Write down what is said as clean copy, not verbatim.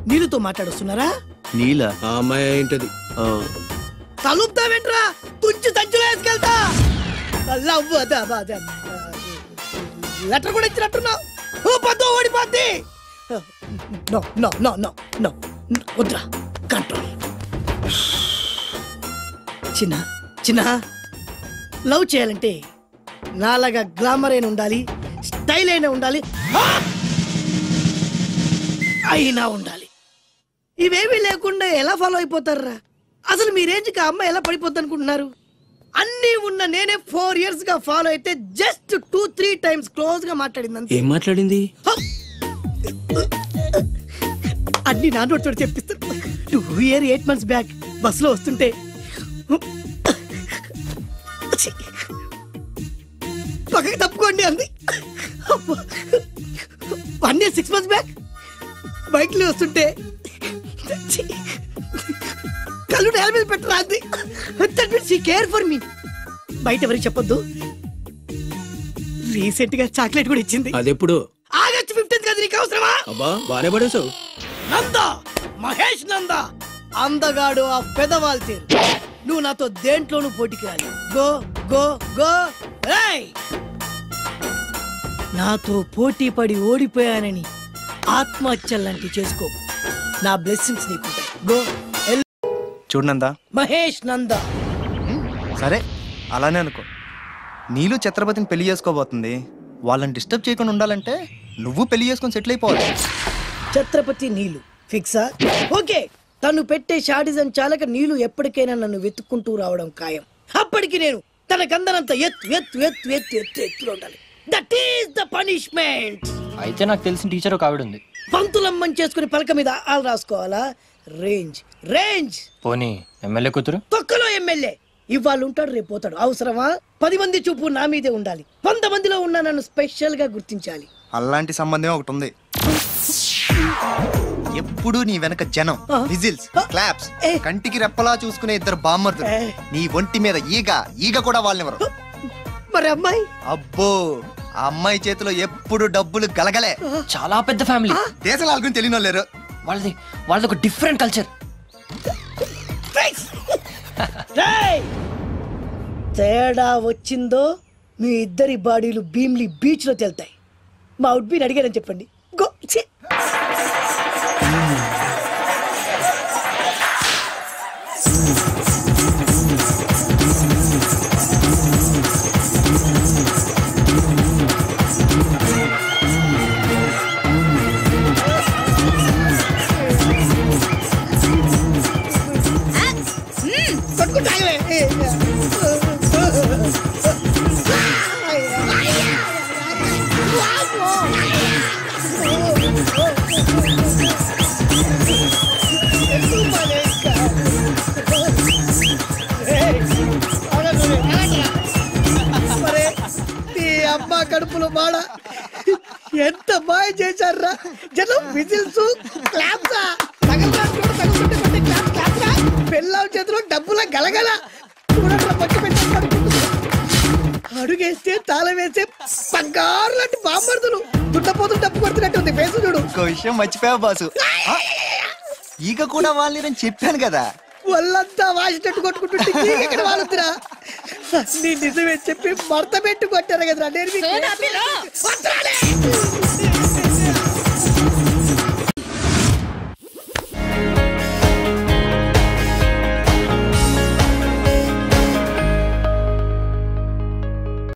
నీళ్ళతో మాట్లాడుస్తున్నారా? నీళ్ళ ఆ అమ్మాయి ఏంటది? తలుపుతావేంట్రా? తుంచి సంచులో వేసుకెళ్తా. లెటర్ కూడా ఇచ్చినట్టున్నావు. ఓడిపోద్ది. No no no no no వద్దురా, కంట్రోల్. చిన్న చిన్న లవ్ చేయాలంటే నాలాగా గ్లామర్ అయినా ఉండాలి, స్టైల్ అయినా ఉండాలి, అయినా ఉండాలి. ఇవేమీ లేకుండా ఎలా ఫాలో అయిపోతారా? అసలు మీ రేంజ్కి ఆ అమ్మాయి ఎలా పడిపోద్ది అనుకుంటున్నారు? అన్నీ ఉన్న నేనే 4 years గా ఫాలో అయితే జస్ట్ 2-3 times క్లోజ్ గా మాట్లాడింది. ఏం మాట్లాడింది? అన్ని నా నోట్ తోటి చెప్పిస్తాను. 2 years 8 months బ్యాక్ బస్సులో వస్తుంటే పక్కకి తప్పుకోండి అంది. 1 year 6 months బ్యాక్ బైక్ లో వస్తుంటే కళ్ళు నేల మీద పెట్టరా అంది. That means she care for me. బయట ఎవరికి చెప్పొద్దు. రీసెంట్ గా చాక్లెట్ కూడా ఇచ్చింది. అదెప్పుడు? ఆగస్ట్ 15th కదా. నీకు అవసరమా? అబ్బా బానే పడేసావు. నందా, మహేష్ నందా, అందగాడు ఆ పెదవాల్ తీరు. నువ్వు నాతో దేంట్లోనూ పోటీకి రాలి. Go go go. నాతో పోటీ పడి ఓడిపోయానని ఆత్మహత్యలాంటి చేసుకో. నా బ్లెస్సింగ్స్ నీకుంటాయి. గో. చూడనందా. మహేష్ నందా. సరే అలానే అనుకో. నీళ్ళు ఛత్రపతిని పెళ్లి చేసుకోబోతుంది. వాళ్ళని డిస్టర్బ్ చేయకుండా ఉండాలంటే నువ్వు పెళ్లి చేసుకొని సెటిల్ అయిపోవాలి. ఛత్రపతి నీళ్ళు ఫిక్సా? ఓకే. తను పెట్టే షాడిజం చాలక నీళ్ళు ఎప్పటికైనా నన్ను వెతుక్కుంటూ రావడం ఖాయం. అప్పటికి నేను తనకందనంత ఎత్తులో ఉండాలి. That is the punishment. అయితే నాకు తెలిసిన టీచర్ ఒక ఆవిడ ఉంది. పంతులమ్మని చేసుకుని పలక మీద ఆలు రాసుకోవాలా? Range range. పోనీ ఎమ్మెల్యే కూతురు? తొక్కలో ఎమ్మెల్యే. ఇవాళ ఉంటాడు, రేపు పోతాడు. అవసరమా? 10 మంది చూపు నా మీదే ఉండాలి. 100 మందిలో ఉన్న నన్ను స్పెషల్ గా గుర్తించాలి. అలాంటి సంబంధం ఒకటి ఉంది. ఎప్పుడు నీ వెనక జనం, విజిల్స్, క్లాప్స్, కంటికి రెప్పలా చూసుకునే 2 బామ్మర్దులు. నీ ఒంటి మీద ఈగ కూడా వాళ్ళెవరు. మరి అమ్మాయి? అబ్బో, ఆ అమ్మాయి చేతిలో ఎప్పుడు డబ్బులు గలగలే. చాలా పెద్ద ఫ్యామిలీ. దేశాల గురించి తెలియని లేరు. వాళ్ళది ఒక డిఫరెంట్ కల్చర్. తేడా వచ్చిందో మీ ఇద్దరి బాడీలు భీమ్లీ బీచ్ లో తేల్తాయి. మా ఉడ్బీని అడిగారని చెప్పండి. గో. అమ్మా కడుపులో బాడ ఎంత మాయ చేశారా జనం. విజిల్స్, క్లాప్సా, పెళ్ళాం చేతిలో డబ్బుల గలగల. అడుగేస్తే తాళం వేస్తే బంగారు లాంటి బామ్మర్దులు. దుట్టపోతులు డబ్బు కొడుతున్నట్టు ఉంది ఫేసు చూడు. ఇంకో విషయం మర్చిపోయావు బాసు. ఈగ కూడా వాళ్ళని నేను చెప్పాను కదా. వాళ్ళంతా వాసినట్టు కొట్టుకుంటుంటే ఇక్కడ వాళ్ళురా. నీ నిజమే చెప్పి మడత పెట్టి కొట్టారు కదరా. నేను